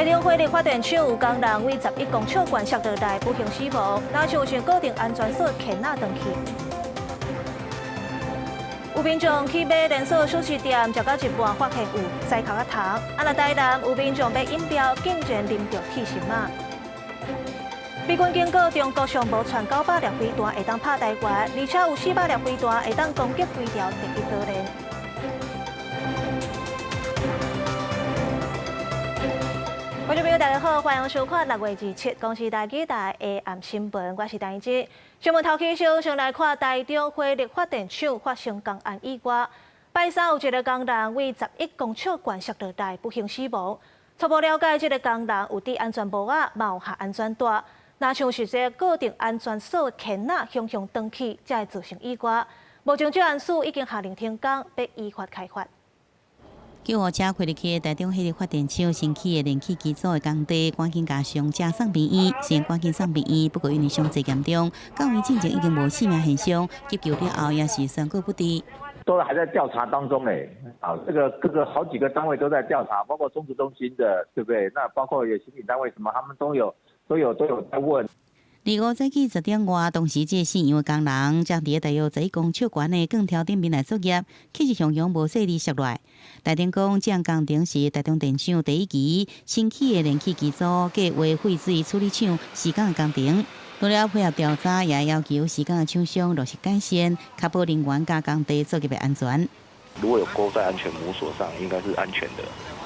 台中火力发电厂有工人为11公尺悬石落台不幸死亡，那就有固定安全锁牵那登去。有民众去买连锁素食店，食到一半发现有西壳糖。那台南有民众买饮料，竟然啉到铁心马。美军警告中国尚无传900粒飞弹会当拍台湾，而且有400粒飞弹会当攻击规条第一岛链。观众朋友，大家好，欢迎收看6月27公视台记台的暗新闻，我是陈怡芝。新闻头起先来看台中火力发电厂发生公案意外，拜三有一个工人为11公尺悬石落台不幸死亡。初步了解，这个工人有戴安全帽啊，嘛有下安全带。那像是这固定安全锁的牵呐向登起，才会造成意外。目前这案事已经下令停工，要依法开发。救护车开入去台中火力发电厂新起的燃气机组的工地，赶紧将伤者送病院，先赶紧送病院，不过因为伤势严重，到院进前已经无性命现象，急救了后也是宣告不治。都还在调查当中这个各个好几个单位都在调查，包括中职中心的，对不对？那包括有刑警单位什么，他们都有在问。25早起10点外，当时这现场的工人将伫大约11公尺悬的钢条顶面来作业，其实向阳无细力摔落来。台电讲，这项工程是台中电厂第1期新起的燃气机组计划废水处理厂施工的工程。为了配合调查，也要求施工的厂商落实改善，确保人员加工地作业的安全。如果有勾在安全母锁上，应该是安全的。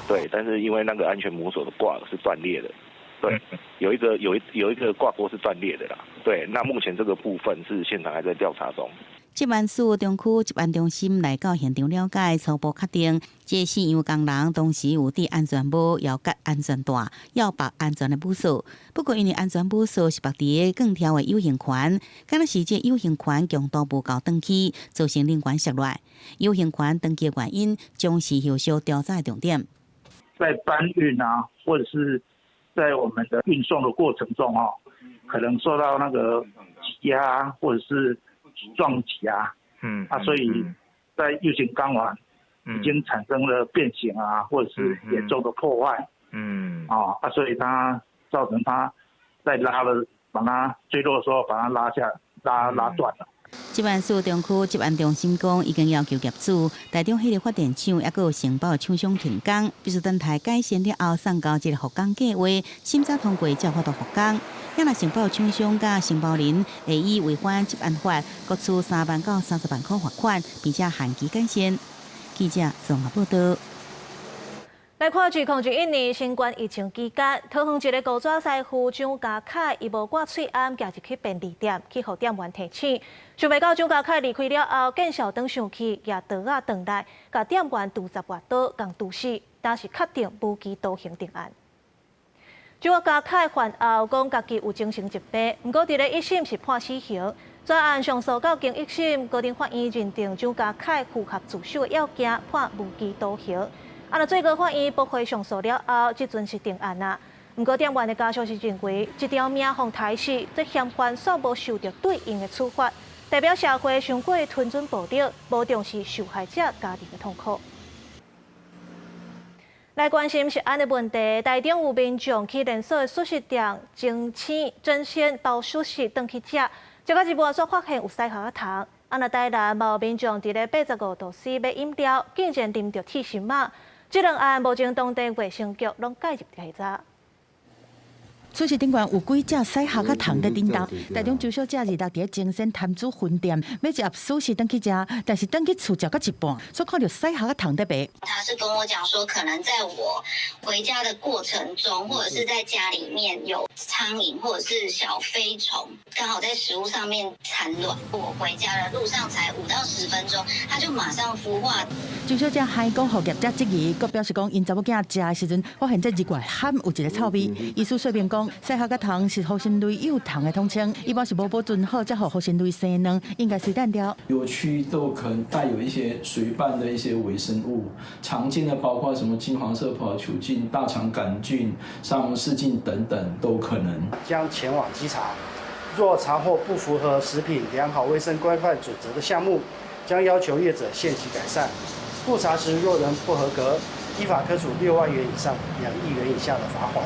对，但是因为那个安全母锁的挂是断裂的。对，有一个挂钩是断裂的啦。对，那目前这个部分是现场还在调查中。集安署中区集安中心来到现场了解，初步确定，这现场工人当时有戴安全帽、要系安全带、要绑安全的母锁。不过因为安全母锁是绑伫钢条的 U 型环，敢若是这 U 型环强度不够登起，造成人员摔落。U 型环登起的原因，将是后续调查的重点。在搬运啊，或者是在我们的运送的过程中可能受到那个挤压或者是撞击啊，所以在 U 型钢环已经产生了变形啊，或者是严重的破坏，所以它造成它在把它坠落的时候把它拉断了。集安署中区集安中心讲，已经要求业主、台中火力发电厂也有承包的厂商停工，必须等待改善了后送交这个复工计划，审查通过才发度复工。若承包厂商甲承包人会以违反集安法，各处3万到30万块罚款，并且限期改善。记者综合报道。来看2021年新冠疫情期间，桃园一个高纸师傅张家凯，伊无挂喙罨，行入去便利店，去互店员提钱。想袂到张家凯离开了后，见笑转上去，拿刀仔转来，甲店员杜10外刀，共毒死，但是确定无期徒刑定案。张家凯犯后讲家己有精神疾病，不过伫咧1审是判死刑。专案上诉到经1审，高等法院认定张家凯符合自首的要件，判无期徒刑。最高法院驳回上诉了后，即阵是定案啦。不过店员的家属是认为，一条命互刣死，这嫌犯煞无受到对应的处罚，代表社会上过吞尊暴力，无重视受害者家庭的痛苦。来关心食安的问题，台中有民众去连锁的素食店争鲜包素食回去食，结果一半煞发现有西壳糖。台南有民众伫咧85度 C 买饮料，竟然啉到铁心马。这两案目前当地卫生局拢介入调查。素食店员有几只西虾甲糖在顶头，台中周小姐日落伫精神潭子分店要食素食回去食，但是回去厝食到一半，所看到西虾甲糖在卖。他是跟我讲说，可能在我回家的过程中，或者是在家里面有苍蝇或者是小飞虫，刚好在食物上面产卵。我回家的路上才5到10分钟，它就马上孵化。周小姐还讲，互业者质疑，佮表示讲，因查某囝食的时阵，发现这入外含有一个臭味。医师说明讲，西虾甲糖是福星类有糖的统称，一般是无保存好，才互福星类生卵，应该是淡掉。油区都可能带有一些水拌的一些微生物，常见的包括什么金黄色葡萄球菌、大肠杆菌、沙门氏菌等等都可能。将前往稽查，若查获不符合食品良好卫生规范准则的项目，将要求业者限期改善。复查时若仍不合格，依法科处6万元以上2亿元以下的罚款。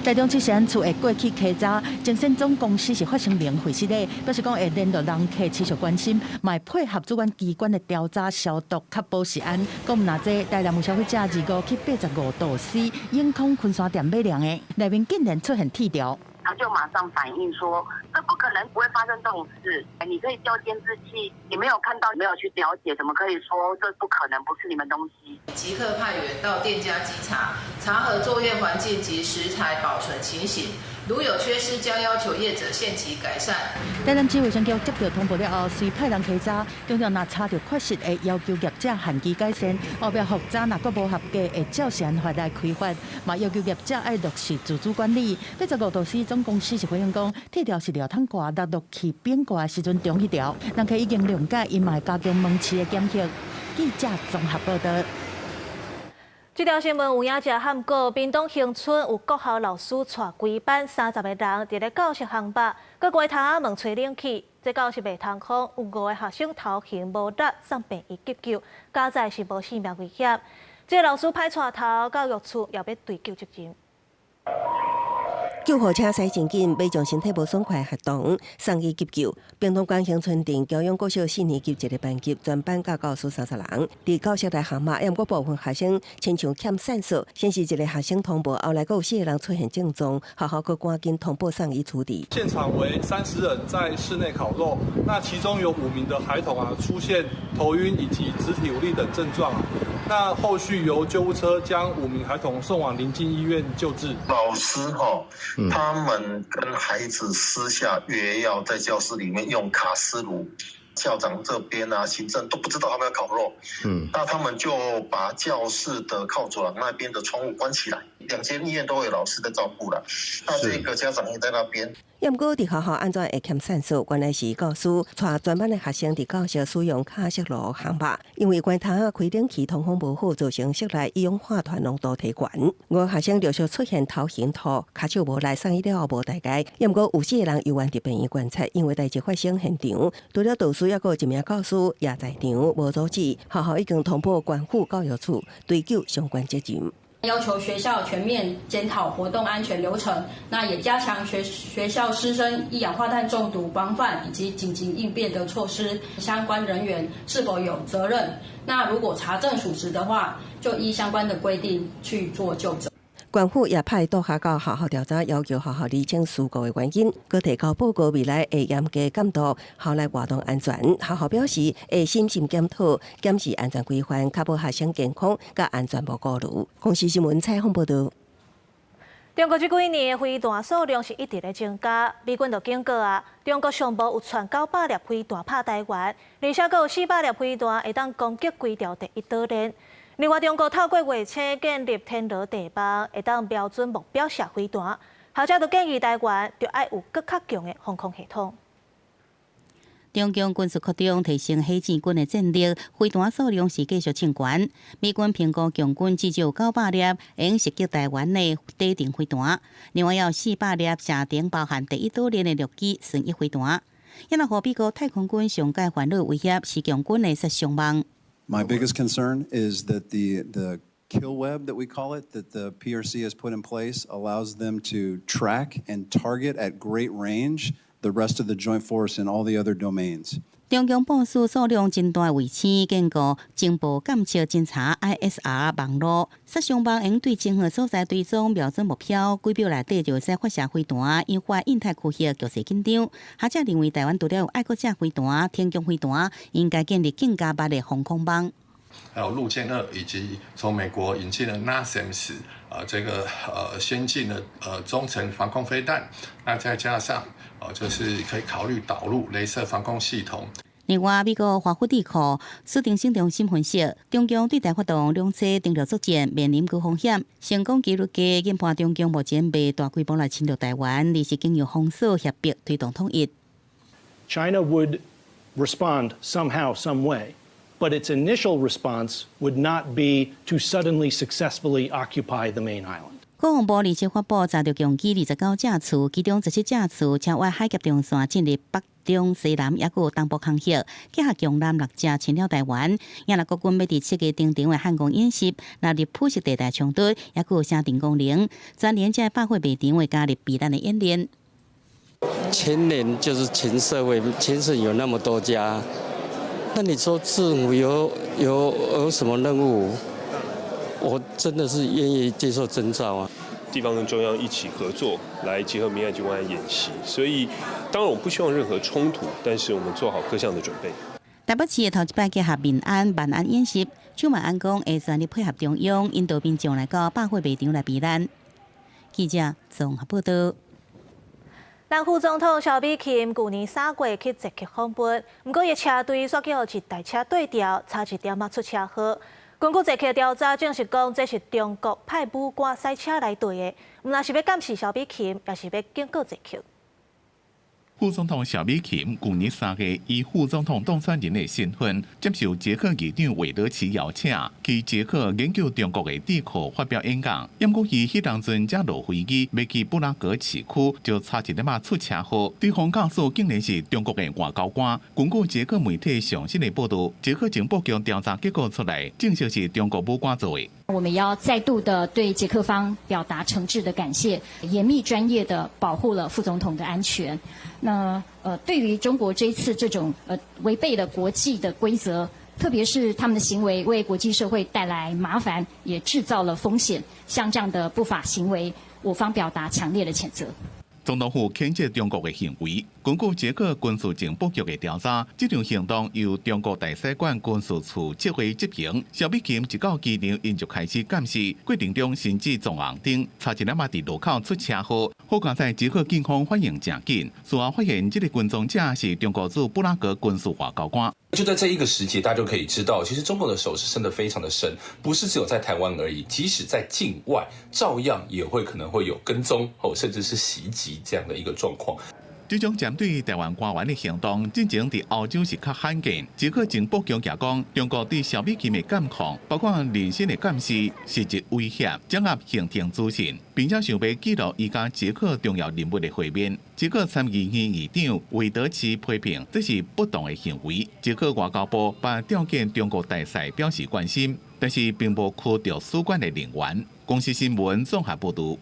台中七贤厝的过去客栈，精选总公司是发生零毁失礼，表示讲会联络人客持续关心，嘛会配合主管机关的调查消毒，确保食安。讲唔那这台南有消费者25去85度 C， 永康昆山店买凉的，内面竟然出现铁条。他就马上反映说，这不可能不会发生这种事。你可以调监视器，你没有看到，没有去了解，怎么可以说这不可能不是你们东西？即刻派员到店家稽查，查核作业环境及食材保存情形，如有缺失，将要求业者限期改善。台南市卫生局接到通报了后，随派人稽查，中常若查到缺失的，要求业者限期改善；后壁复查若阁无合格，会照常法来开罚。嘛要求业者要落实自主管理。85度 C 总公司是回应讲，铁条是料通挂落落去变挂的时阵中迄条，人客已经谅解，因嘛加强门市的检测。记者综合报道。这条新闻有影者喊过，屏东恒春有国校老师带规班30个人伫咧教室航班，佮街头仔门吹冷气，这教室袂通风，有5个学生头型无力送病院急救，加在是无性命危险。这个老师歹带头，教育处也要追究责任。救护车驶真紧，要将身体无爽快学童送医急救。屏东县恒春镇教养国小4年级一个班级，全班教教师30人，伫教室内航马，因过部分学生亲像欠酸素，先是一个学生通报，后来阁有4个人出现症状，学校阁赶紧通报送医处理。现场为30人在室内烤肉，那其中有5名的孩童出现头晕以及肢体无力等症状那后续由救护车将5名孩童送往邻近医院救治。老师他们跟孩子私下约要在教室里面用卡式炉，校长这边行政都不知道他们要烤肉，那他们就把教室的靠走廊那边的窗户关起来，2间医院都有老师在照顾了，那这个家长也在那边。不过，伫学校安怎会欠酸素？原来是教师带全班的学生伫教室使用卡式炉烘肉，因为关头开冷气通风无好，造成室内一氧化碳浓度提悬。5个学生陆续出现头型吐、脚手无力，送医了后无大碍。不过有4个人由院伫病院观察，因为代志发生现场，除了导师，还有1名教师也在场无阻止。学校已经通报关府教育处追究相关责任。要求学校全面检讨活动安全流程，那也加强学校师生一氧化碳中毒防范以及紧急应变的措施，相关人员是否有责任？那如果查证属实的话，就依相关的规定去做究责。关府也派督学到学校调查，要求学校厘清事故的原因，佮提交报告，未来会严格监督校内活动安全。学校表示会深心检讨、检视安全规范，确保学生健康佮安全无顾虑。公视新闻采访报道。中国这几年的飞弹数量是一直在增加，美军就警告中国上部有传900粒飞弹拍台湾，而且还有400粒飞弹会当攻击规条第一岛链。另外，中国透过卫星建立天罗地网，会当瞄准目标射飞弹。学者就建议台湾就要有更较强的防空系统。中共军事扩张提升火箭军的战力，飞弹数量是继续增悬。美军评估共军至少有900粒用袭击台湾的地定飞弹，另外有400粒射程包含第一岛链的陆基旋翼飞弹。也若互美国太空军上界烦恼威胁是共军的杀伤网。My biggest concern is that the kill web that we call it, that the PRC has put in place, allows them to track and target at great range the rest of the joint force in all the other domains. 中共部署数量真大卫星，建构情报监测侦查 ISR 网络，杀伤网用对任何所在追踪瞄准目标，几秒内底就会使发射飞弹，引发印太区域局势紧张。学者认为，台湾除了有爱国者飞弹、天宫飞弹，应该建立更加密的防空网。还有陆舰2，以及从美国引进的 NASAMS 这个先进的中程防空飞弹，那再加上就是可以考虑导入雷射防空系统。另外，美国华府智库苏定性中心分析，中共对台发动2次登陆作战，面临高风险。成功纪录家研判中共目前未大规模来侵略台湾，而是经由封锁协迫推动统一。China would respond somehow, some way, but its initial response would not be to suddenly successfully occupy the main island. 国防部二七发布查到共计29架次，其中17架次超越海峡中线进入北中西南，也有东部空域，结合共南6架侵了台湾。也国军要伫7月定的汉光演习，纳入普什地带冲突，也有声定功能，全连在百货卖场会加入避难的演练。前年就是全社会，全省有那么多家，那你说政府有什么任务？我真的是愿意接受征召啊！地方跟中央一起合作，来结合民安军官演习。所以，当然我们不希望任何冲突，但是我们做好各项的准备。台北市的头一摆结合民安、万安演习，邱万安讲会全力配合中央，引导民众来到百货卖场来避难。记者综合报道。咱副总统萧美琴去年3月去捷克访问，不过伊车队煞叫一台车对调，差一点出车祸。根据捷克调查，证实讲这是中国派武官赛车来对的，毋但是要监视萧美琴，也是要警告捷克。副总统萧美琴去年3月以副总统当选人的身份，接受捷克议长韦德奇邀请，去捷克研究中国的地壳发表演讲。因过伊迄当阵才落飞机要去布拉格市区，就差一点出车祸。对方告诉竟然是中国的外交官。根据捷克媒体上新的报道，捷克情报局调查结果出来，证实是中国武官做的。我们要再度的对捷克方表达诚挚的感谢，严密专业的保护了副总统的安全。那对于中国这一次这种违背了国际的规则，特别是他们的行为为国际社会带来麻烦，也制造了风险，像这样的不法行为，我方表达强烈的谴责。总统府谴责中国的行为。根据捷克军事情报局的调查，这场行动由中国大使馆军事处指挥执行。萧美琴一到机场，因就开始监视，过程中甚至撞红灯，差一点伫路口出车祸。好在在捷克警方反应正紧，随后发现这个跟踪者是中国驻布拉格军事外交官。就在这一个时节，大家就可以知道，其实中国的手是伸得非常的深，不是只有在台湾而已，即使在境外，照样也会可能会有跟踪甚至是袭击这样的一个状况。这种针对台湾官员的行动，进前在欧洲是较罕见。捷克情报局也讲，中国对萧美琴的监控，包括人身的监视，是一威胁，掌握行程资讯，并且想要记录伊甲捷克重要人物的会面。捷克参议院议长韦德奇批评这是不当的行为。捷克外交部把召见中国大使表示关心，但是并无驱逐使馆的人员。公司新闻综合报道。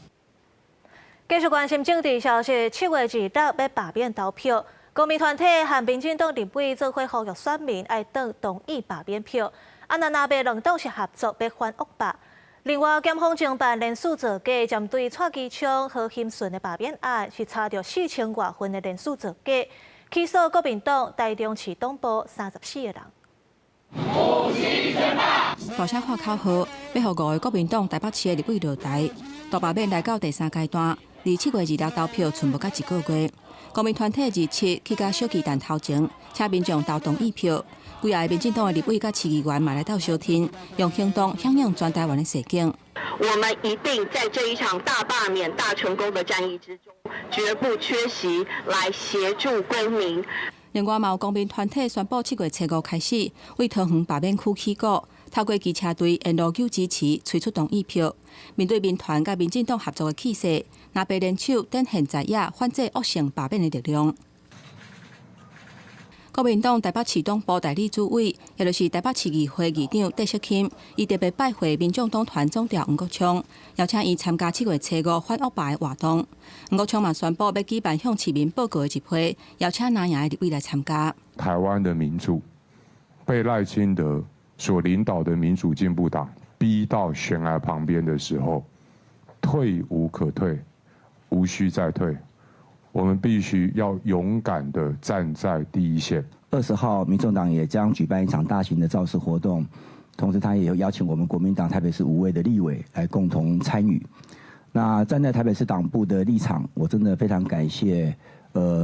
继续关心政治消息，7月2日要罢免投票，公民团体和民进党立委做伙呼吁选民爱党同意罢免票。那要两党是合作要反恶罢。另外，检方侦办连署造假，针对蔡其昌、何欣顺的罢免案，是查到4000多份的连署造假，起诉国民党台中市党部34个人。大声喊口号，要让5个国民党台北市的立委落台。大罢免来到第3阶段。离7月2日投票剩无甲1个月，公民团体27去甲小巨蛋头前，请民众投同意票。几个民进党的立委甲市议员嘛来到小厅，用行动响应全台湾的示警。我们一定在这一场大罢免、大成功的战役之中，绝不缺席，来协助公民。另外，有公民团体宣布7月7日开始，为桃园罢免区起鼓，透过机车队沿路救支持，催出同意票。面对民团甲民进党合作的气势，若被联手展现在野反制恶性罢免的力量。国民党台北市党部代理主委，也就是台北市议会议长戴锡钦，伊特别拜会民众党团总调吴国昌，邀请伊参加7月7日反恶罢的活动。吴国昌嘛宣布要举办向市民报告的集会，邀请南洋的立委来参加。台湾的民主被赖清德所领导的民主进步党逼到悬崖旁边的时候，退无可退，无需再退。我们必须要勇敢地站在第一线。20号，民众党也将举办一场大型的造势活动，同时他也有邀请我们国民党台北市5位的立委来共同参与。那站在台北市党部的立场，我真的非常感谢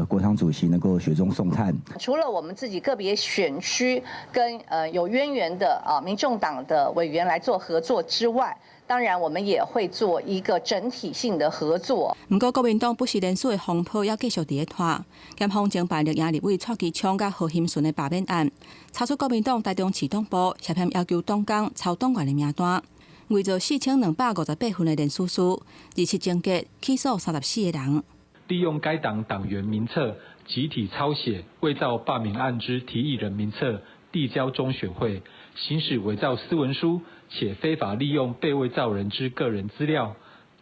国昌主席能够雪中送炭。除了我们自己个别选区跟有渊源的民众党的委员来做合作之外，当然我们也会做一个整体性的合作。不过国民党不是连署的风波要继续伫咧拖，检方侦办绿营立委蔡其昌甲何欣顺的罢免案，查出国民党台中市党部涉嫌要求党工抄党员的名单。为着4258份的联署书，27情节起诉34个人。利用该党党员名册集体抄写伪造罢免案之提议人名册，递交中选会，行使伪造私文书，且非法利用被伪造人之个人资料，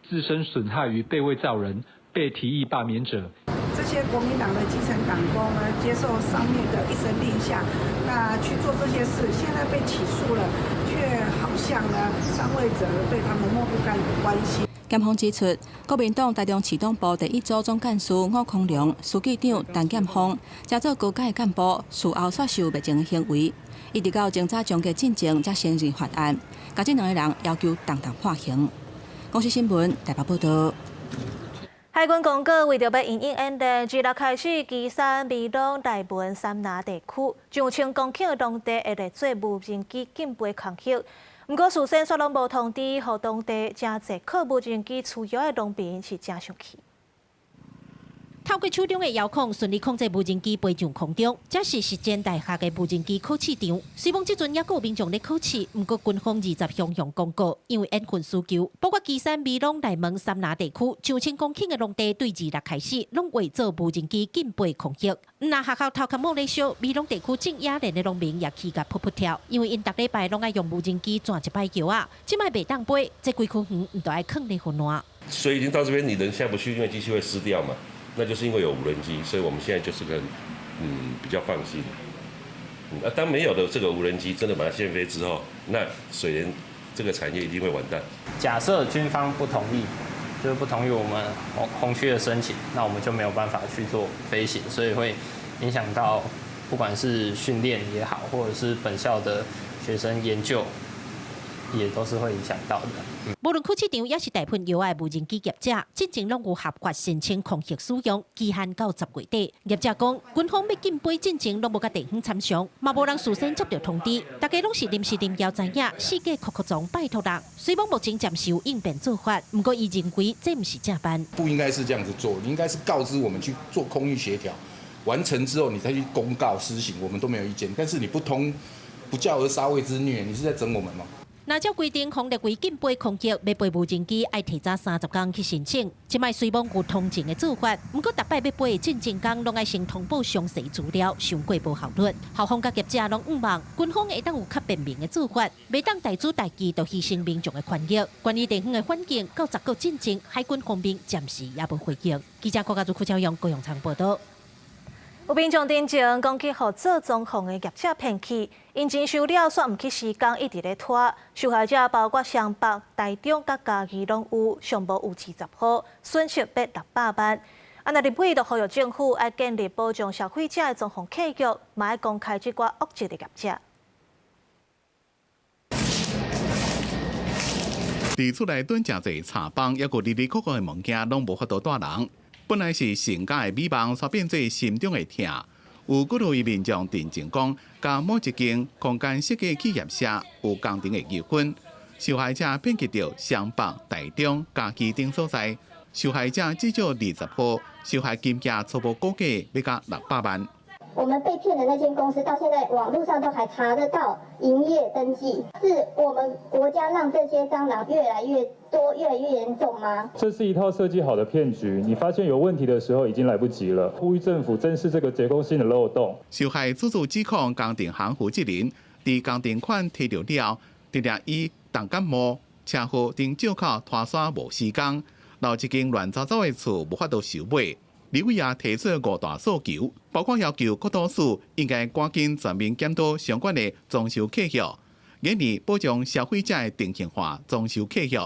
自身损害于被伪造人、被提议罢免者。这些国民党的基层党工呢，接受上面的一声令下，那去做这些事，现在被起诉了，却好像呢上位者对他们漠不关心。检方指出，国民党台中市党部第1组总干事吴匡良、书记长陈建峰，加做高阶干部，事后却受未正的行为，一直到侦查终结进程才先认法案，甲这2个人要求当堂判刑。公视新闻台北报道。海军公告，为着要因应演练，自6开始，基山、美浓、大文、三拿地区上千公顷的农地会来做无人机禁飞空隙。不过，事先却拢无通知，予当地真侪靠无人机出游的农民是真生气。透过手中的遥控，顺利控制无人机飞上空中，这是实践大学的无人机考试场。虽讲即阵也有民众咧考试，不过军方20项向公告，因为缘分需求，包括基山、美浓、内蒙、三拿地区上千公顷的农地，对26开始，拢为做无人机禁飞空隙。那学校头壳莫咧烧，美浓地区正野连的农民也起甲噗噗跳，因为因逐礼拜拢爱用无人机转一摆桥啊，即摆袂当飞，这几区园唔都爱坑咧混乱。水已经到这边，你人下不去，因为机器会湿掉嘛。那就是因为有无人机，所以我们现在就是比较放心。当没有的这个无人机真的把它掀飞之后，那水莲这个产业一定会完蛋。假设军方不同意，就是不同意我们红区的申请，那我们就没有办法去做飞行，所以会影响到不管是训练也好，或者是本校的学生研究，也都是会影响到的。无论考试场也是大部分有爱无人机业者，进前拢有合法申请空隙使用，期限到10月底。业者讲，军方要禁飞进前拢无甲地方参详，嘛无人事先接到通知，大家拢是临时临调知影，世界哭中拜托人。虽讲目前暂时有应变做法，不过伊认为这不是正办。不应该是这样子做，你应该是告知我们去做空域协调，完成之后你再去公告施行，我们都没有意见。但是你不教而杀谓之虐，你是在整我们吗？那照规定，防列为禁飞空隙，要飞无人机，爱提早30天去申请。即卖虽讲有通证的做法，不过逐摆要飞的进前工，拢爱先通报详细资料，上过无效率。校方甲业者拢毋望，军方会当有较便民的做法，袂当大主大计，就牺牲民众的权益。关于地方的环境，到10个进前，海军方面暂时也无回应。记者郭家祖、邱朝阳、高永昌报道。有民众တင်前讲去互做装潢的业者骗去，因钱收了，却毋去施工，一直咧拖。受害者包括湘北、台中甲嘉义拢有，上无有20户，损失约600万。若立委就呼吁政府要建立保障消费者的装潢契约，嘛要公开这寡恶质的业者。伫厝内蹲真侪茶帮，抑个哩哩扣扣的物件，拢无法度带人。本来是成家的美梦，却变做心中的痛。有几多位民众တင်前讲，甲某一间空间设计企业社有工程的纠纷，受害者骗去到湘北、台中、嘉义等所在，受害者至少20户，受害金额初步估计要到600万。我们被骗的那间公司，到现在网络上都还查得到营业登记，是我们国家让这些蟑螂越来越多、越来越严重吗？这是一套设计好的骗局，你发现有问题的时候已经来不及了。呼吁政府正视这个结构性的漏洞。受害主诉指控工程行负责人伫工程款摕到了，直接以重感冒、车祸等借口拖沙无施工，闹一间乱糟糟的厝无法度收尾。李委也提出5大诉求，包括要求各都市应该赶紧全面检讨相关的装修契约，严厉保障消费者的定型化装修契约，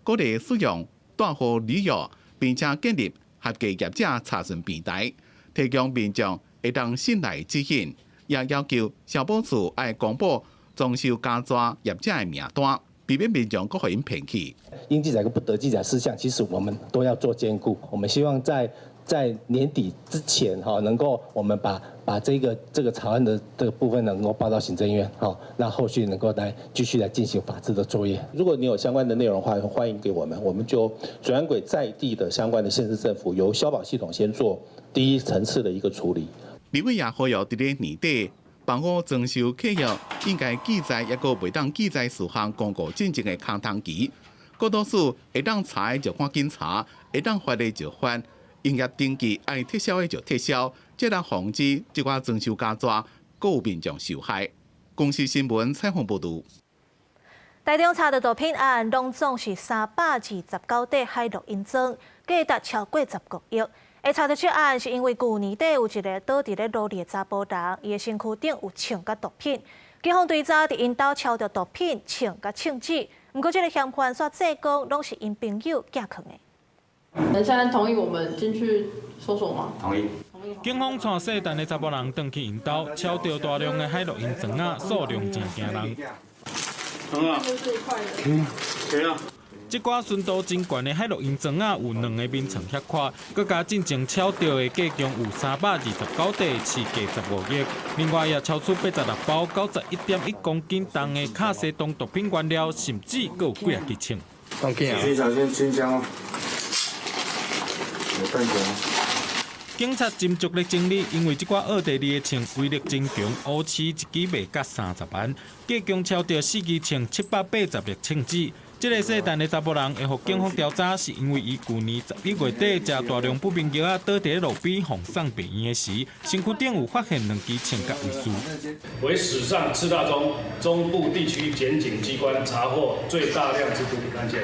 鼓励使用大户旅游，并且建立合格业者查询平台，提供民众会当信赖指引。也要求消保处要公布装修加抓业者的名单，避免民众互因骗去。应记载跟不得记载事项，其实我们都要做兼顾。我们希望在年底之前能够我们把这个草案的这个部分能够报到行政院那后续能够继续来进行法制的作业。如果你有相关的内容的话，欢迎给我们，我们就转轨在地的相关的县市政府，由消保系统先做第一层次的一个处理。李委也呼吁伫咧年底保护装修契约应该记载抑个袂当记载事项公告进行的空档期。高多数会当查的就赶紧查，会当发的就发，营业登记爱撤销的就撤销，这来防止这寡装修加抓，各有民众受害。公司新闻采访报道。台中查到毒品案，拢总是329底海洛因庄，价值超过10个亿。会查到这案是因为去年底有一个倒伫咧罗里的查甫人，伊的身躯顶有枪甲毒品。警方追查伫因兜抄到毒品、枪甲枪支，不过这个嫌犯煞济讲拢是因朋友寄藏的。现在同意我们进去搜索吗？同意。警方带细陈的查甫人登去因兜，抄到大量的海洛因庄仔，数量真惊人。可以啊。这寡纯度真悬的海洛因庄仔有2个面层遐宽，佮加进前抄到的价共有329底，市价15亿。另外也抄出86包91.1公斤重的卡西酮毒品原料，甚至佮有几啊支枪。先小心清枪哦，有弹夹。警察斟酌咧整理，因为这寡奥地利的枪威力真强，乌刺一支卖价30万，计共抄到4支枪780粒枪支。这个细陈的查甫人会互警方调查，是因为伊去年11月底食大量不明药倒伫路边放送病院的时，身躯顶有发现2支枪甲遗书。为史上次大宗中部地区检警机关查获最大量之毒品案件。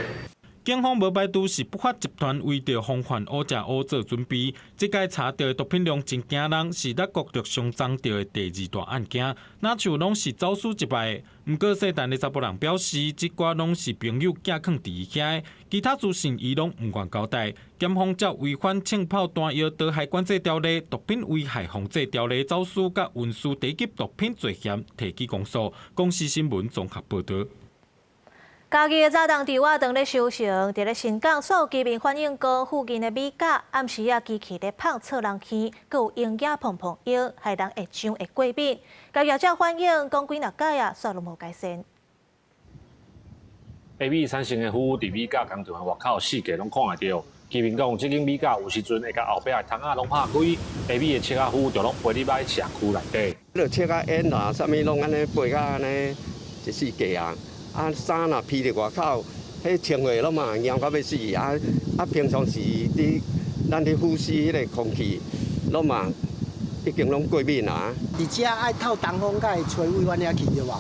警方无排除是不法集团为着防范乌食乌做准备，这届查到的毒品量真惊人，是咱国陆上涨到的第2大案件，哪像拢是走私一败的。不过细陈的查甫人表示，这寡拢是朋友寄藏伫伊遐，其他资讯伊拢唔愿交代。检方照违反枪炮弹药毒害管制条例、毒品危害防治条例走私甲运输低级毒品罪嫌提起公诉。公司新闻综合报道。家己的早当伫我当咧修行，伫咧新港所有居民反映讲，附近的米甲暗时机器咧放错人去，佮有鹰眼碰碰影，害人会上会过敏。甲业者反映讲几若届煞拢无改善。下米产生的腐伫米甲工厂的外口四界拢看会到。居民讲，即间米甲有时阵会甲后壁的窗仔拢拍开，下米的切仔腐就拢飞入来社区内底。落切仔烟啦，啥物拢安尼飞甲安尼一四界啊。啊，衫若披伫外口，迄清气拢嘛严到要死。平常时咱伫呼吸迄个空气，拢嘛已经拢过敏啊。而且爱透东风，才会吹位阮遐去对吧？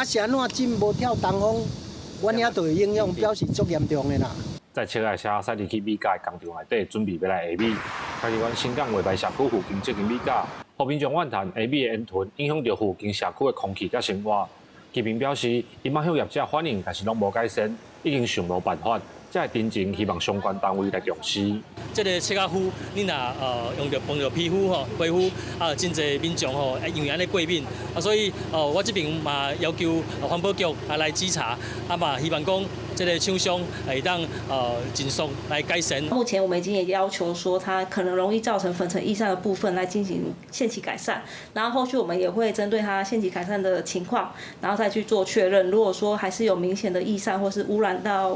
是安怎真无跳东风，阮遐就会影响，表示足严重的啦。在切仔车驶入去米甲的工厂内底，准备要来下米。家己阮新港外牌社区附近这间米甲，互民众怨叹下米的烟尘影响到附近社区的空气甲生活。居民表示，伊马向业者反映，但是拢无改善，已经想无办法，才会真情希望相关单位来重视。这个切仔敷，你若用着碰着皮肤吼、皮肤真侪民众吼，因为安尼过敏所以我这边嘛要求环保局来稽查，嘛希望讲这个厂商会当尽速来改善。目前我们已经也要求说，它可能容易造成粉尘逸散的部分来进行限期改善，然后后续我们也会针对它限期改善的情况，然后再去做确认。如果说还是有明显的逸散或是污染到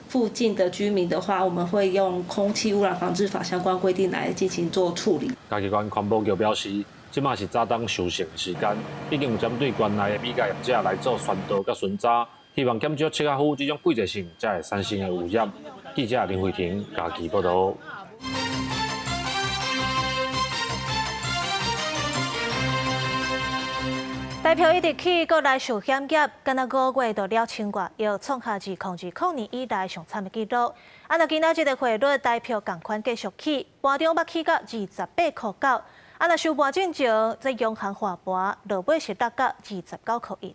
附近的居民的话，我们会用空气污染防治法相关规定来进行做处理。家己关环保局表示，即马是早当修行的时间，已经有针对县内的米甲业者来做宣导甲巡查，希望减少切仔腐这种季节性才会产生的污染。记者林慧婷家己报道。台票一直起，国内受险业，敢若5月就1000多亿，创下自2020年以来上惨的纪录。若今仔日的汇率，台票同款继续起，盘中捌起到28块9。若收盘进前，这央行换盘，落尾是达到29块1。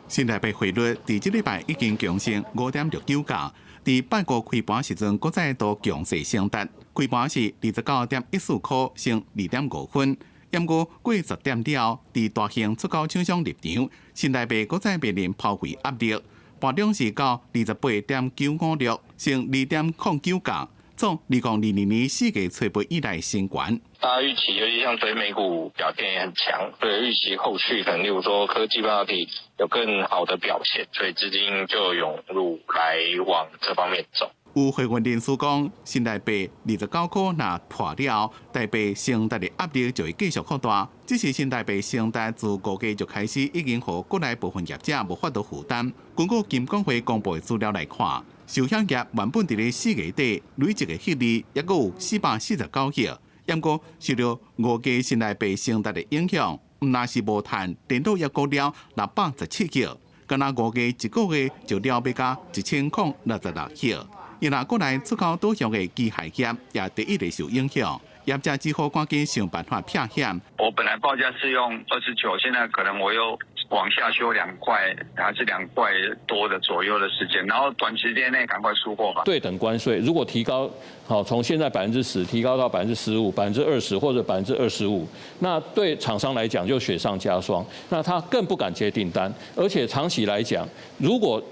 新台币汇率伫即礼拜已经强升5.69角，伫8月开盘时阵，搁再度强势升达，开盘是29.14块，升2.5分。不过过10点了，伫大型出口厂商入场，新台币搁再面临抛汇压力，盘中是到28.956，升2.09角，创2022年4月初八以来新高。大家预期，尤其像对美股表现也很强，所以预期后续可能例如说科技半导体有更好的表现，所以资金就涌入来往这方面走。有会员人士讲，新台币29块若破了，台币升值的压力就会继续扩大。只是新台币升值自5月就开始，已经让国内部分业者无法度负担。根据金管会公布的资料来看，受险业原本伫咧4月底累积的获利也阁有449亿，不过受到5月新台币升值的影响，若是无赚，连到也阁了617亿。敢若5月一个月就了要加1066亿。因若国内出口导向的机械业也第一个受影响。业者只好赶紧想办法避险。我本来报价是用29，现在可能我又往下修2块，还是2块多的左右的时间，然后短时间内赶快出货吧。对等关税如果提高，好，从现在10%提高到15%、20%或者25%，那对厂商来讲就雪上加霜，那他更不敢接订单，而且长期来讲，如果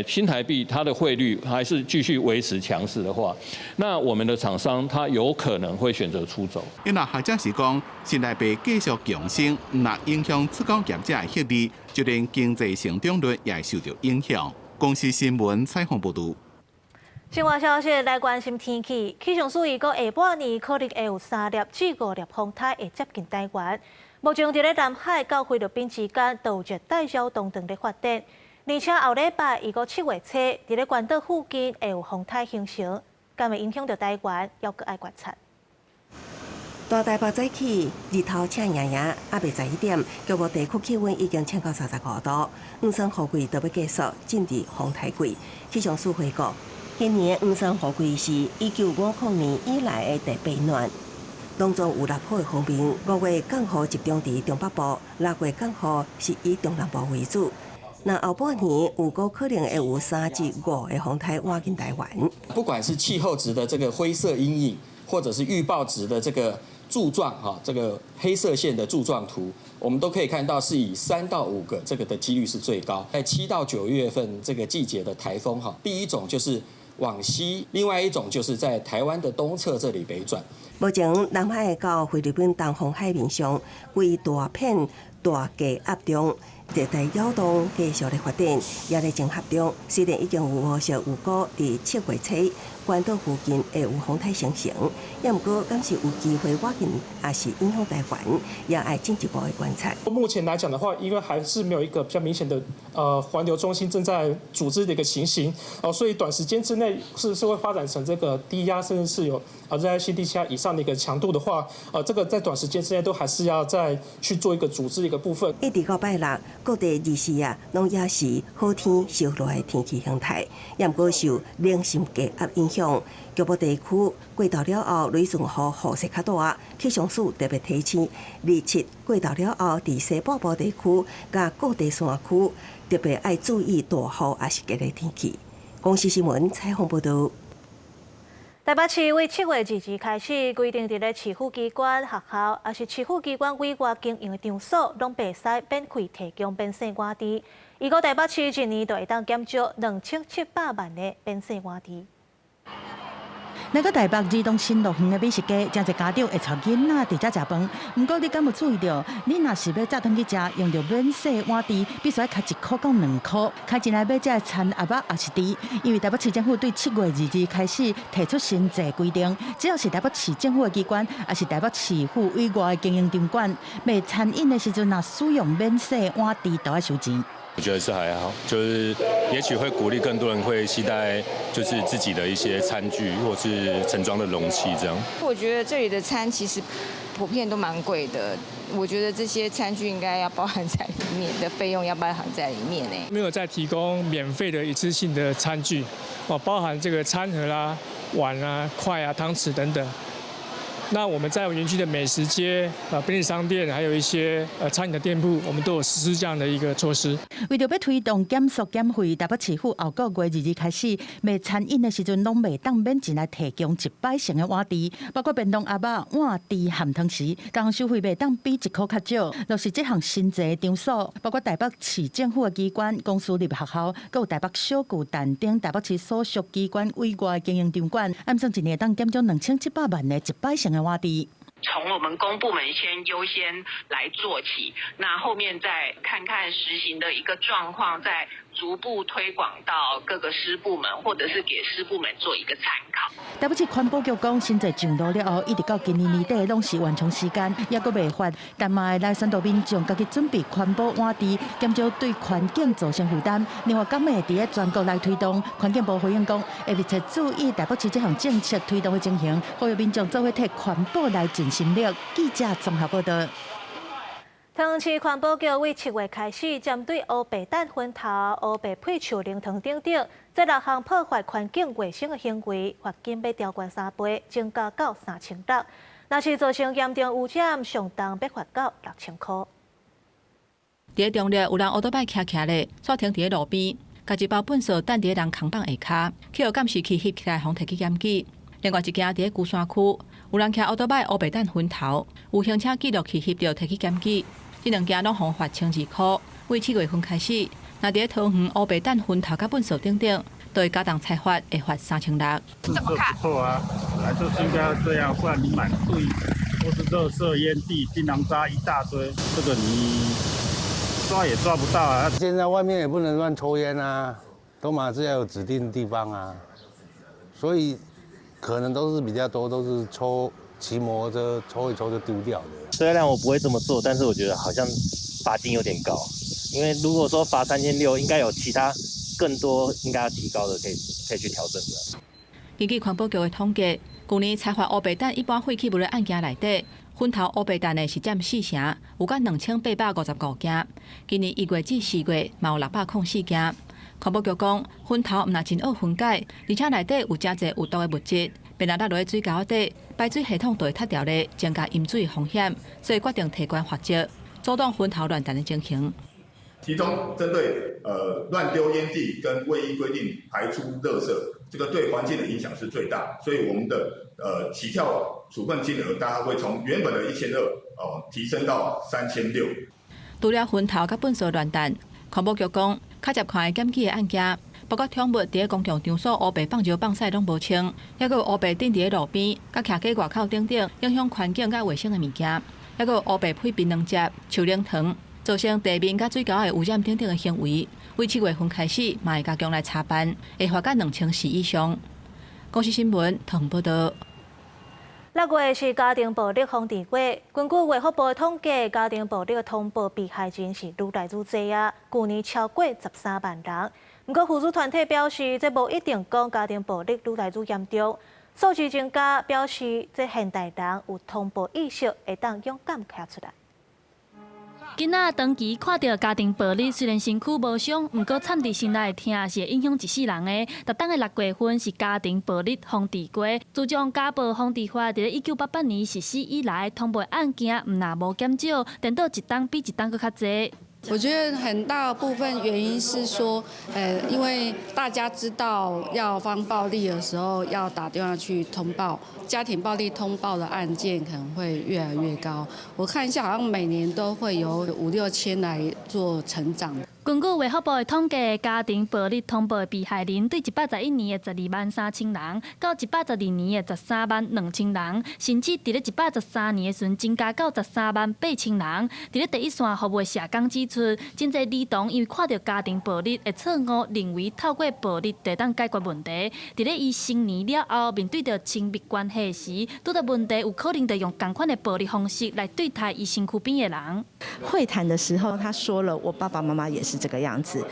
新台币它的汇率还是继续维持强势的话，那我们的厂商他有可能会选择出走。因为学者是讲，新台币继续强升，若影响出口业者的获利，就连经济成长率也会受到影响。公司新闻采访报道。新华消息来关心天气，气象署预估下半年可能会有3粒至5粒风台会接近台湾。目前伫咧南海到菲律宾之间都有热带扰动正在发展。而且后礼拜预估7月初，伫咧关岛附近会有风台形成，敢会影响到台湾，要搁爱观察。大台北早起日头赤炎炎，还未11点，局部地区气温已经升到35度。黄霜雨季都要结束，进入风台季。气象署回顾，今年黄霜雨季是1950年以来的第8暖。当中有6波的风面，5月降雨集中伫中北部，6月降雨是以中南部为主。那后半年有可能会有3至5的风台挖进台湾。不管是气候值的这个灰色阴影，或者是预报值的这个柱状这个黑色线的柱状图，我们都可以看到是以3到5个这个的几率是最高。在7到9月份这个季节的台风第一种就是往西，另外一种就是在台湾的东侧这里北转。目前南海到菲律宾东方海面上，规大片大低压中。热带扰动继续的发展，也在整合中。虽然已经有雨势预估伫7月初，关岛附近会有风台形成，也毋过敢是有机会挖进，也是影响台湾，也要进一步的观察。目前来讲的话，因为还是没有一个比较明显的环流中心正在组织的一个情形所以短时间之内是会发展成这个低压，甚至是有热带性低气压以上的一个强度的话，这个在短时间之内都还是要再去做一个组织的一个部分。一直到拜六。各地日时拢也是好天烧热的天气形态，也毋过受冷心低压影响，局部地区过昼了后雷阵雨势较大。气象署特别提醒，27过昼了后，伫西半部地区甲各地山区特别要注意大雨也是热的天气。公司新闻采访报道。台北市为7月2日开始规定，伫咧市府机关、学校，也是市府机关委外经营的场所，拢袂使免费提供变性碗池。预估台北市一年就会当减少2700万的变性碗池。那个台北儿童新乐园的美食街，真侪家长会带囡仔伫遮食饭。不过你敢有注意到，你若是要早顿去食，用到免洗碗池，必须要开1块到2块。开进来买这个餐盒仔也是池，因为台北市政府对7月2日开始提出新制规定，只要是台北市政府的机关，也是台北市府委外的经营场馆，卖餐饮的时阵，若使用免洗碗池，都要收钱。我觉得是还好，就是也许会鼓励更多人会携带，就是自己的一些餐具或是盛装的容器这样。我觉得这里的餐其实普遍都蛮贵的，我觉得这些餐具应该要包含在里面的费用要包含在里面呢。没有再提供免费的一次性的餐具，包含这个餐盒啦、碗啊、筷啊、汤匙等等。那我们在园区的美食街、便利商店，还有一些餐饮的店铺，我们都有实施这样的一个措施。为着要推动减塑减费，台北市府后个月2日开始，卖餐饮的时阵，拢袂当免钱来提供100成的碗池，包括便当盒仔、碗池含汤匙，当收费袂当比1块较少。就是这项新制场所，包括台北市政府的机关、公私立学校，还有台北小巨蛋等台北市所属机关委外经营场馆，按算一年当减少2700万的100成的碗池。从我们公部门先优先来做起，那后面再看看实行的一个状况，再逐步推广到各个师部门，或者是给师部们做一个参考。台北市环保局讲，现在上路了后，一直到今年年底拢是完成时间，也阁未发。但嘛来宣导民众家己准备环保碗池，减少对环境造成负担。另外，敢会伫咧全国来推动。环境部回应讲，会密切注意台北市这项政策推动的情形，呼吁民众做伙替环保来尽心力。记者综合报道。桃园市环保局为7月开始，针对乌白蛋薰头、乌白配树灵堂等等这6项破坏环境卫生的行为，罚金要调悬3倍，增加到3600。若是造成严重污染，上重要罚到6000块。伫中立有人乌多摆徛咧，煞停伫路边，家己包粪扫等伫人扛棒下骹，去互监视器翕起来，互摕去检举。另外一件伫鼓山区，有人徛乌多摆乌白蛋薰头，有行车记录器翕到摕去检举。这2件拢互罚1200块。为7月份开始，若伫桃园乌白蛋薰头甲粪扫等等，都会加重裁罚，会罚3600。这不错啊，本来就是应该要这样，不然你满地都是垃圾、烟蒂、槟榔渣一大堆，这个你抓也抓不到啊。现在外面也不能乱抽烟啊，都嘛是要有指定的地方啊，所以可能都是比较多，都是骑摩托车抽一抽就丢掉的。虽然我不会这么做，但是我觉得好像罚金有点高，因为如果说罚3600，应该有其他更多应该要提高的可以去调整的。根据环保局的统计，去年裁罚乌白蛋一般废弃物的案件内底，薰头乌白蛋的是占4成，有甲2855件。今年1月至4月，嘛有604件。环保局讲，薰头毋但真好分解，而且内底有真侪有毒的物质。便若落落水沟底，排水系统就会塌掉咧，增加饮水风险，所以决定提悬罚则，阻挡薰头乱弹的情形。其中针对乱丢烟蒂跟未依规定排出垃圾，这个对环境的影响是最大，所以我们的起跳处分金额大概会从原本的1200提升到3600。除了薰头甲粪扫乱弹，环保局讲，较接看的检举的案件。包括宠物伫咧公共场所乌白放尿放屎拢无清，还有乌白顶伫咧路边、甲徛街外口等等影响环境甲卫生的物件，还有乌白配槟榔汁、树灵糖，造成地面甲水沟的污染等等的行为。为7月份开始，嘛会加强来查办，会罚到2000以上。公视新闻同报道。6月是家庭暴力防治月，根据卫福部的统计，家庭暴力的通报被害人是愈来愈多啊，去年超过13万人。不过，扶助团体表示，这无一定讲家庭暴力愈来愈严重。数据增加表示，这现代人有通报意识，会当勇敢站出来。囡仔长期看到家庭暴力，虽然身躯无伤，不过藏伫心内的痛是会影响一世人的。特当的6月份是家庭暴力防治月，自从家暴防治法伫1988年实施以来，通报案件毋但无减少，颠倒一档比一档搁较侪。我觉得很大部分原因是说，因为大家知道要防暴力的时候，要打电话去通报，家庭暴力通报的案件可能会越来越高。我看一下，好像每年都会有5-6千来做成长。根据卫福部的统计，家庭暴力通报被害人对111年的123000人，到112年的132000人，甚至伫咧113年的时阵增加到13800人。伫咧第一线服务的社工指出，真侪儿童因为看到家庭暴力，会错误认为透过暴力就当解决问题。伫咧伊成年了后，面对着亲密关系时，拄到问题有可能就用同款的暴力方式来对待伊身躯边的人。会谈的时候，他说了，我爸爸妈妈也是这个样子，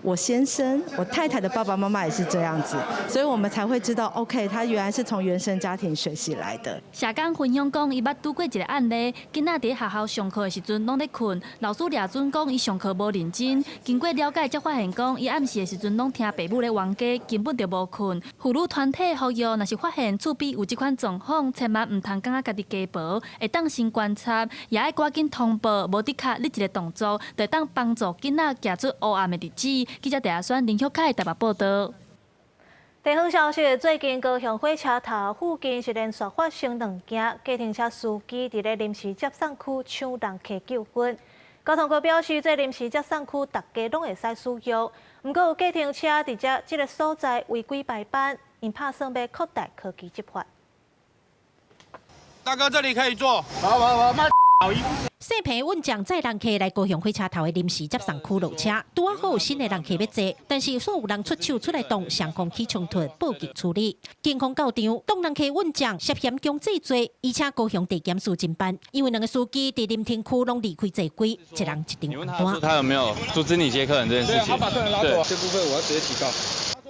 我先生、我太太的爸爸妈妈也是这样子，所以我们才会知道 ，OK， 他原来是从原生家庭学习来的。社工分享讲，伊捌拄过一个案例，囡仔伫学校上课的时阵拢咧困，老师抓准讲伊上课无认真，经过了解才发现讲，伊暗时的时阵拢听爸母咧冤家，根本就无困。妇女团体呼吁，若是发现厝边有这款状况，千万唔通感觉家己家暴，会当先观察，也爱赶紧通报，无的确你一个动作，就当帮助囡仔行出黑暗的日子。记者陈选林秀凯台北报道。地方消息：最近高雄火车头附近是连续发生2件计程车司机伫咧临时接送区抢人客纠纷。交通局表示，这临时接送区大家拢会使使用，不过有计程车伫这个所在违规排班，因拍算要扩大科技执法。大哥，这里可以坐。好，慢细皮运将载人客来高雄火车头的临时接送区落车，拄啊好有新的人客要坐，但是所有人出手出来动，双方起冲突，报警处理。警方到场，当人客运将涉嫌强制罪，而且高雄地检署侦办，因为两个司机在临停区拢离开座轨，一人一张罚单。他有没有阻止你接客人这件事情？他把客人拉走，这部分我要直接提告。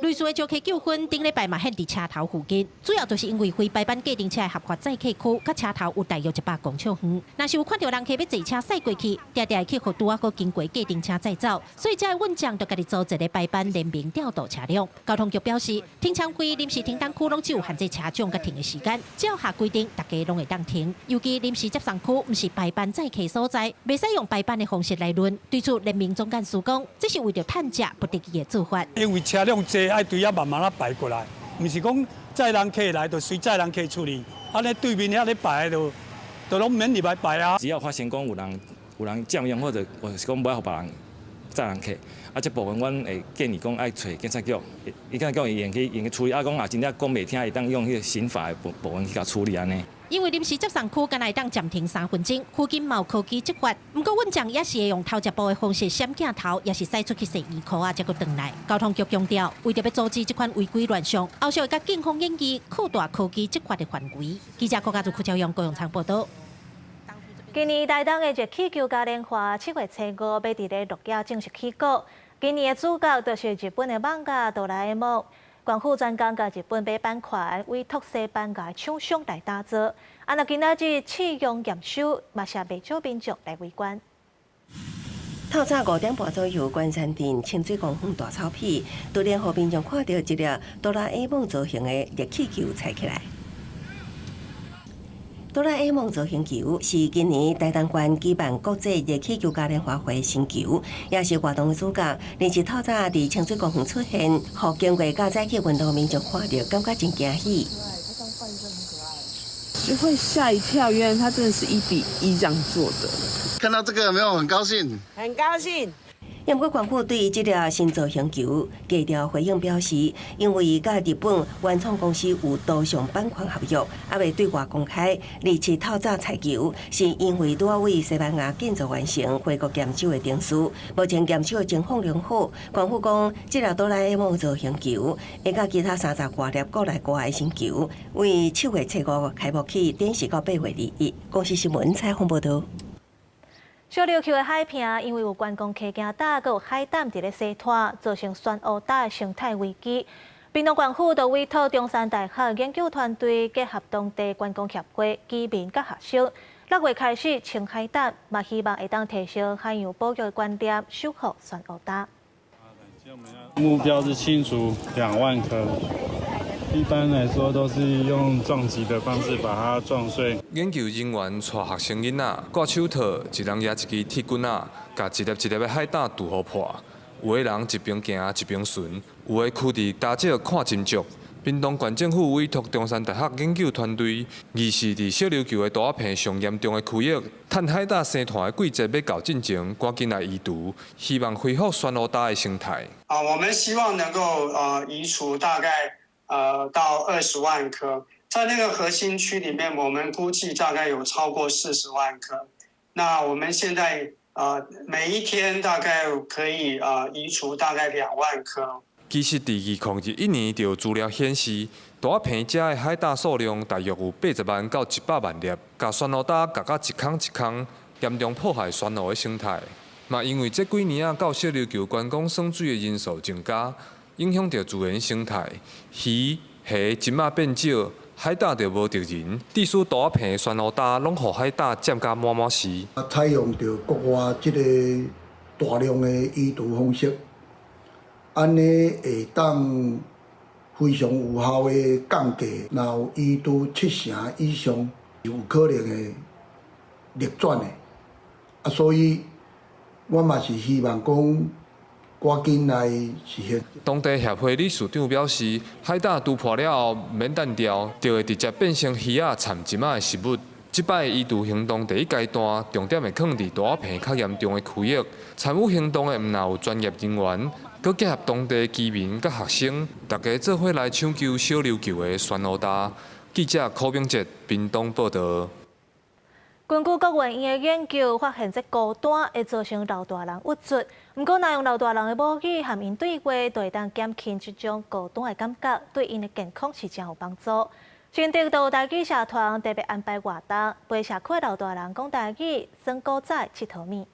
类似的招客纠纷，顶礼拜嘛现伫车头附近，主要就是因为非白班计程车的合法载客区，甲车头有大约100公尺远。若是有看到人客要坐车驶过去，定定会去互拄啊个经过计程车载走，所以这个运将就家己组一个白班联名调度车辆。交通局表示，停车区临时停当区拢只有限制车种甲停的时间，只要下规定，大家拢会当停。尤其临时接送区毋是白班载客所在，袂使用白班的方式来轮。对此，联名总干事讲，这是为了趁价不得已的做法。因为车辆多。爱对啊慢慢啊排过来，唔是讲载人客来就随载人客处理，安尼对面遐咧排就拢免入来排啊。只要发现讲有人占用或者是讲不要别人载人客，啊，这部分阮会建议讲爱找警察局，伊敢讲会去处理，啊讲啊真正讲袂听，会当用迄个刑法的部分去甲处理安尼。因为临时接送区敢会当暂停3分钟，附近冇科技执法。不过，运将也是会用头一步的方式闪镜头，也是驶出去洗衣裤啊，才阁回来。交通局强调，为着要阻止这款违规乱象，后续会甲警方演习扩大科技执法的范围。记者郭家祖、邱朝阳、高雄场报道。今年台东的热气球嘉年华7月初5要伫咧6月正式起稿。今年的主角就是日本的漫画《哆啦 A 梦》。官府专工甲日本买版权，为特色版画厂商来打造。那今仔日试用验收，嘛是未少民众来围观。透早5点半左右，关山镇清水公园大草皮，突然互民众看到一粒哆啦 A 梦造型的热气球踩起来。哆啦 A 梦造型球是今年台东县举办国际热气球嘉年华会新球，也是活动的主角。连日透早伫清水公园出现，互经过加载去运动民众看到，感觉真惊喜。就会吓一跳，原来它真的是1比1这样做的。看到这个有没有很高兴？很高兴。不过，官府对这粒新造型球低调回应表示，因为甲日本原创公司有多项版权合约，还未对外公开。而且透早采球，是因为拄啊为西班牙建造完成回国验收的证书。目前验收的情况良好。官府讲，这粒哆啦 A 梦造型球会甲其他30多粒国内国外的新球，为7月初5开幕起展示到8月21。公司新闻采访报道。小琉球的海坪因为有观光客行搭，佮有海胆伫咧洗拖，造成酸乌礁的生态危机。屏东县府就委托中山大学研究团队结合当地观光协会、居民佮学生，6月开始清海胆，嘛希望会当提升海洋保育的观念，守护酸乌礁。目标是清除2万颗。一般来说都是用撞击的方式把它撞碎。研究人员带学生囡仔挂手套，一人拿一支铁棍仔，甲一粒一粒的海胆拄好破。有的人一边行一边巡，有的跍伫大石看真足。屏东县政府委托中山大学研究团队，二是伫小琉球的大坪上严重的区域，趁海胆生团的季节要到进前，赶紧来移除，希望恢复酸乌礁的生态。我们希望能够移除大概到20万颗，在那个核心区里面，我们估计大概有超过40万颗。那我们现在每一天大概可以移除大概2万颗。其实，伫2021年就有资料显示，大坪遮的海胆数量大约有80万到100万粒，甲酸乌礁夹一空一空，严重破坏酸乌的生态。嘛，因为这几年到小琉球观光耍水的人数增加，影响到自然生态，鱼、虾真仔变少，海胆就无着人。地属大坪的酸乌礁，拢互海胆占甲满满时。采用着国外即个大量的移除方式。安尼会当非常有效的降价，若有移除7成以上，有可能会逆转的。所以，我嘛是希望讲，赶紧来实现。当地协会理事长表示，海胆突破了后，免单调，就会直接变成鱼仔掺金仔的食物。即摆移除行动第一阶段，重点会放伫大坪较严重的区域。参与行动的毋但有专业人员，佮结合当地居民佮学生，大家做伙来抢救小琉球的酸乌礁。记者柯炳哲，屏东报道。根据国卫院的研究，发现这孤单会造成老大人郁卒。不过，若用老大人的母语和因对话，就会当减轻这种孤单的感觉，对因的健康是真有帮助。新竹道台语社团特别安排活动，陪社区的老大人讲台语，耍古早佚佗物。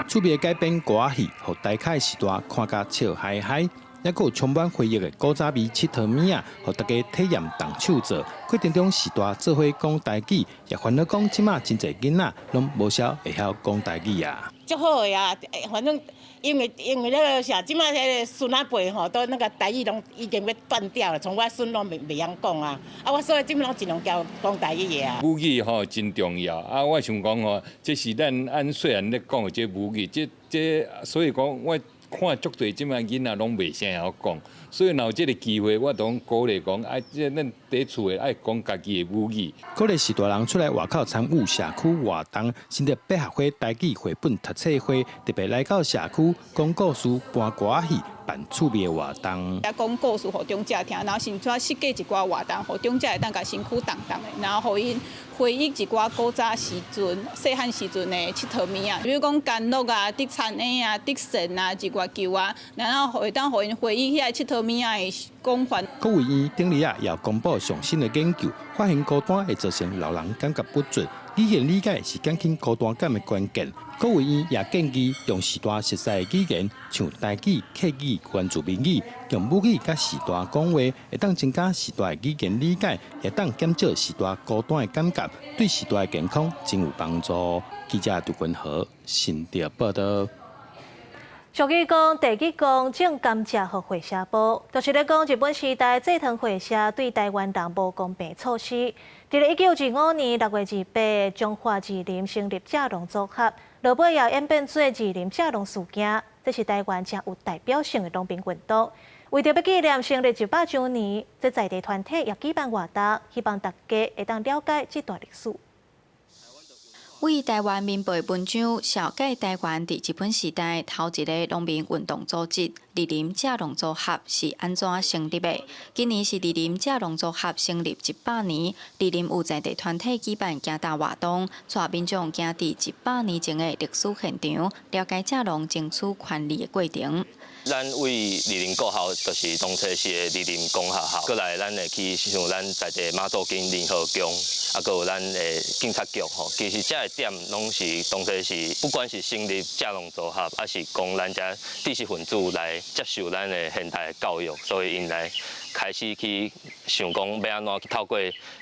趣味改编歌仔戏，互大凯时代看甲笑嗨嗨，也有充满回忆的古早味佚佗物啊，互大家体验动手做。过程中时代做伙讲台语，也烦恼讲即马真侪囡仔拢无晓会晓讲台语啊。足好的啊，反正因为那个啥，即马迄个孙仔辈吼，都那个台语拢已经要断掉了，从我孙拢袂晓讲啊，我所以即马拢尽量教讲台语的啊。母语吼真重要啊！我想讲吼，这是咱虽然咧讲的这母语，这所以讲我看足多即马囡仔拢袂啥晓讲，所以若有这个机会，我都鼓励讲，这咱伫厝的爱讲家己的母语。鼓励是大人出来外口参与社区活动，新竹百合花台语绘本读册会，特别来到社区讲故事、搬歌仔戏。办趣味的活动，讲故事互长者听，然后甚至设计一寡活动，互长者会当甲身躯动动的，然后互因回忆一寡古早时阵、细汉时阵的佚佗物啊，比如讲干乐啊、竹田的啊、竹绳啊、一挂球啊，然后会当互因回忆遐佚佗物啊的广泛。国卫院顶日也公布上新的研究，发现孤单会造成老人感觉不足。语言理解是减轻孤单感的关键。国卫院也建议用时代熟悉的语言，像台语、客语、原住民语，用母语甲时代讲话，会当增加时代的语言理解，也当减少时代孤单的感觉，对时代的健康真有帮助。记者杜君豪，新竹报道。俗语讲，地基讲种甘蔗和火车包，就是咧讲日本时代制糖火车对台湾人无公平措施。伫咧1925年6月28日，中华二林成立蔗农组合，落尾也演变做二林蔗农事件。这是台湾真有代表性的农民运动。为着要纪念成立100周年，这在地团体也举办活动，希望大家会当了解这段历史。为台湾民辈文章小解台湾伫日本时代头一个农民运动组织二林蔗农组合是安怎成立的？今年是二林蔗农组合成立100年，二林有在地团体举办行大活动，带民众行伫100年前的历史现场，了解蔗农争取权利的过程。咱为二林国校，就是当初是二林工学校，过来咱会去像咱在地马祖金联合宫，啊，搁有咱的警察局吼。其实这个点拢是当初是，不管是成立蔗农组合，还是讲咱遮知识分子来接受咱的现代的教育，所以因来开始去想讲要安怎透过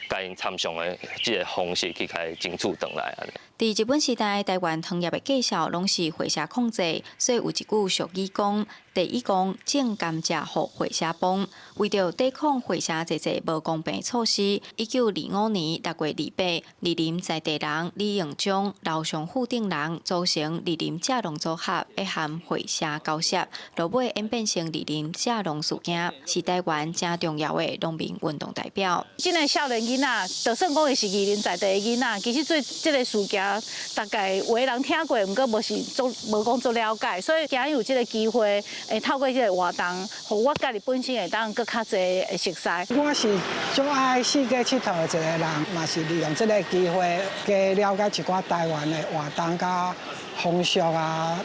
甲因参详的这个方式去开争取回来安尼。伫日本时代，台湾糖业的介绍拢是火车控制，所以有一句俗语讲：第一讲种甘蔗互火车帮。为着抵抗火车侪侪无公平措施，1925年6月28日，二林在地人李应忠、楼上副顶人组成二林蔗农组合，一含火车交涉，落尾演变成二林蔗农事件，是台湾真重要的农民运动代表。即个少年囡仔，就算讲伊是二林在地的囡仔，其实做即个事件。大概有的人听过，毋过无讲做了解，所以今日有这个机会，会透过这个活动，互我家己本身会当更较侪会熟悉。我是最爱四界佚佗的一个人，嘛是利用这个机会，加了解一寡台湾的活动甲风俗啊，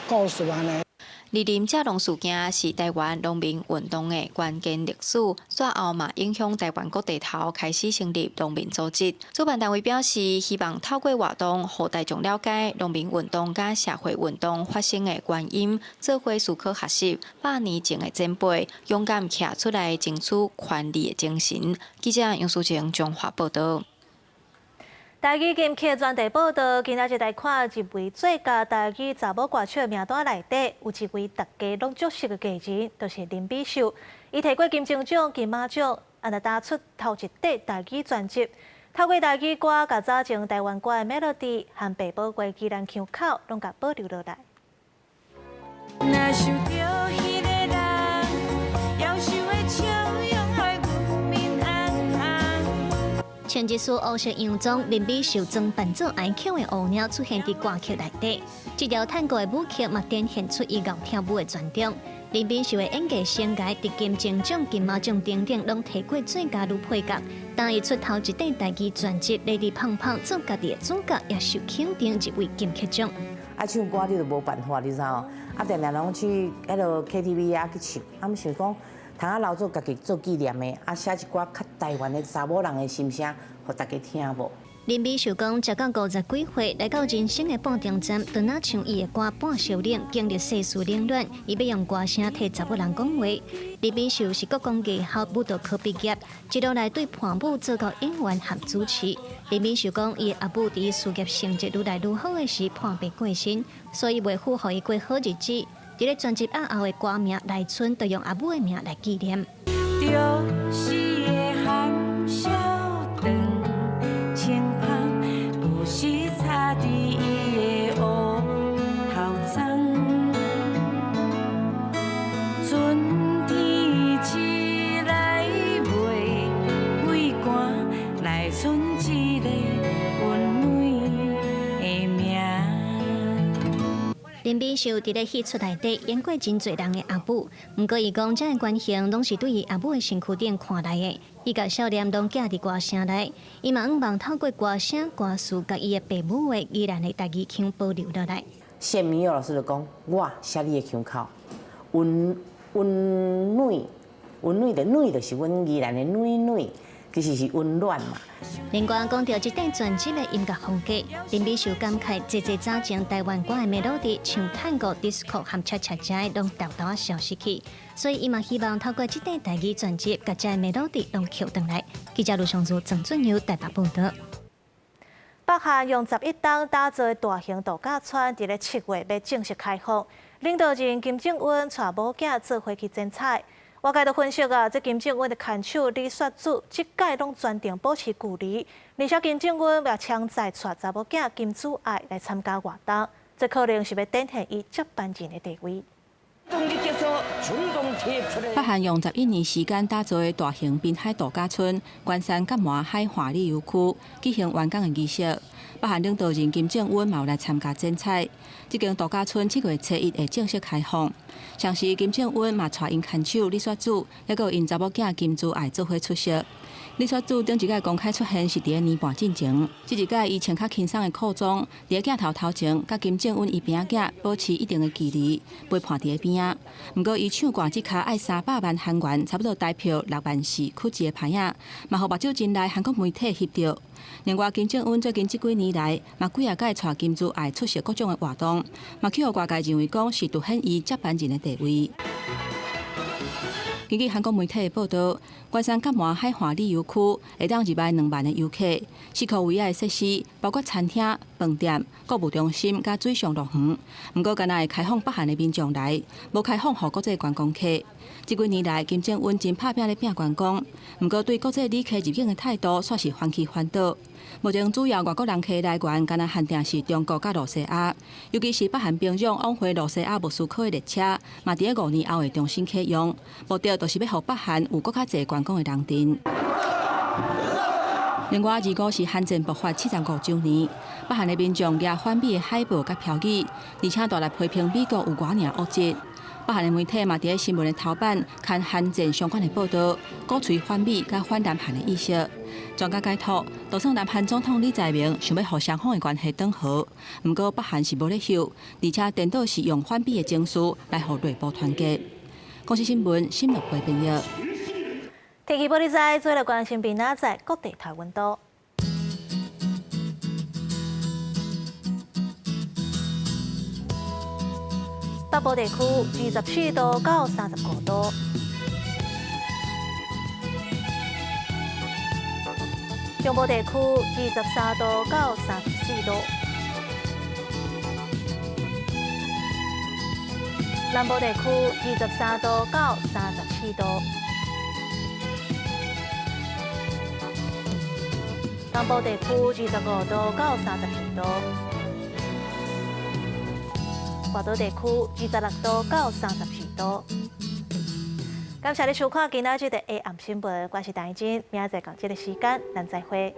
故事安尼。二林蔗农事件是台湾农民运动的关键历史，随后嘛影响台湾各地头开始成立农民组织。主办单位表示，希望透过活动，互大众了解农民运动甲社会运动发生的原因，做伙思考学习100年前的前辈，勇敢站出来争取权利的精神。记者杨淑晴综合报道。台语金曲专题报道，今仔日来看一位最佳台语查某歌手名单内底，有一位大家拢熟悉的艺人，就是林美秀。伊摕过金钟奖、金马奖，也打出头一块台语专辑。透过台语歌，甲早前台湾歌的 melody 和北部歌基咱腔口，拢甲保留落来。穿一束黑色洋装，林美秀装扮做爱巧的舞鸟出现伫歌曲内底。这条探戈的舞曲嘛，展现出伊咬跳舞的专长。林美秀的演技生涯，伫金钟奖、金马奖等等，拢提过最佳女配角。当伊出头一张台语专辑《Lady 胖胖》，做家己的主角，也受肯定一位金曲奖。啊，唱歌你就无办法，你知道？啊，定定拢去迄落 KTV 啊去唱，啊，毋想讲，通啊留做家己做纪念的，啊，写一寡较台湾的查某人的心声，互大家听无。林美秀讲，食到50几岁，来到人生的半中站，就那唱伊的歌《半小冷》，经历世事冷暖，伊要用歌声替查某人讲话。林美秀是国光艺校舞蹈科毕业，一路来对伴舞做到演员和主持。林美秀讲，伊的阿母伫事业成绩愈来愈好的时破病过身，所以为符合伊过好日子，伫咧专辑后的歌名来春，就用阿母的名来纪念。就是的含笑长。轻芳有时插伫伊的乌头鬃，春天起来袂畏寒，来春一个温暖的名。林美秀伫咧戏出内底演过真侪人的阿母，毋过伊讲这个关系拢是对伊阿母的身躯顶看来的。伊甲少年拢寄伫歌声内，伊嘛希望透过歌声、歌词，甲伊的爸母的依然的台语腔保留落来。谢明友老师就讲，我写你的腔口，温暖的暖就是阮宜兰的暖，其实是温暖嘛。另外讲到这张专辑的音乐风格，林美秀感慨，早早前台湾歌的 melody， 像探戈、disco 和恰恰恰拢豆豆啊消失去。所以，伊嘛希望透过这张台语专辑，把这 melody 拢捡回来。记者卢尚如、郑俊佑台北报道。北韩用11吨打造的大型度假村，伫咧7月要正式开放。领导人金正恩带某囝做伙去剪彩。外界都分析这金正恩的看手李雪主，即届拢专程保持距离，而且金正恩也强再带查某囝金祖爱来参加活动，这可能是要展现伊接班人的地位。北韩用11年时间打造的大型滨海度假村关山甲麻海华丽游区举行完工的仪式。北韩领导人金正恩嘛有来参加剪彩。这间度假村7月初1会正式开放。上时金正恩嘛带因看手李雪主，还有因查某囝金祖爱做伙出席。李雪主顶一届公开出现是伫咧年半进前，这一届伊穿较轻松的裤装，伫咧镜头前，甲金正恩伊边仔保持一定的距离，陪伴伫咧边仔。不过伊唱歌即卡爱300万韩元，差不多台票6万4，酷一个牌仔，嘛互目睭前来韩国媒体翕到。另外，金正恩最近这几年来，嘛几啊届带金珠爱出席各种的活动，嘛去互外界认为讲是凸显伊接班人的地位。根据韩国媒体的报道，关山甲麻海华丽游区会当入来2万的游客，4处唯一的设施包括餐厅、饭店、购物中心甲水上乐园。不过，敢若会开放北韩的民众来，无开放予国际观光客。这几年来，金正恩真拍拼咧拼观光，不过对国际旅客入境的态度算是反其反倒。目前主要外国人客来源，敢若限定是中国甲罗西亚，尤其是北韩平壤往回罗西亚莫斯科的列车，嘛伫咧5年后会重新启用，目的就是要互北韩有更较侪观光的人阵。另外，25是韩战爆发75周年，北韩的民众举反美的海报甲标语，而且大力批评美国有偌尔恶质。北韩的媒体嘛，伫咧新闻的头版看韩战相关的报道，鼓吹反美甲反南韩的意识。专家解读，就算南韩总统李在明想要互双方的关系缓和，不过北韩是无咧休，而且颠倒是用反美的情绪来互内部团结。公司新闻新闻部编译。天气报你知，做来关心边仔在各地台温度。北部地区24度到35度，中部地区23度到34度，南部地区23度到37度，东部地区25度到32度。华岛地区26度到34度，感谢你收看今仔日的 AM 新闻，我是陈怡真，明仔载同这个时间咱再会。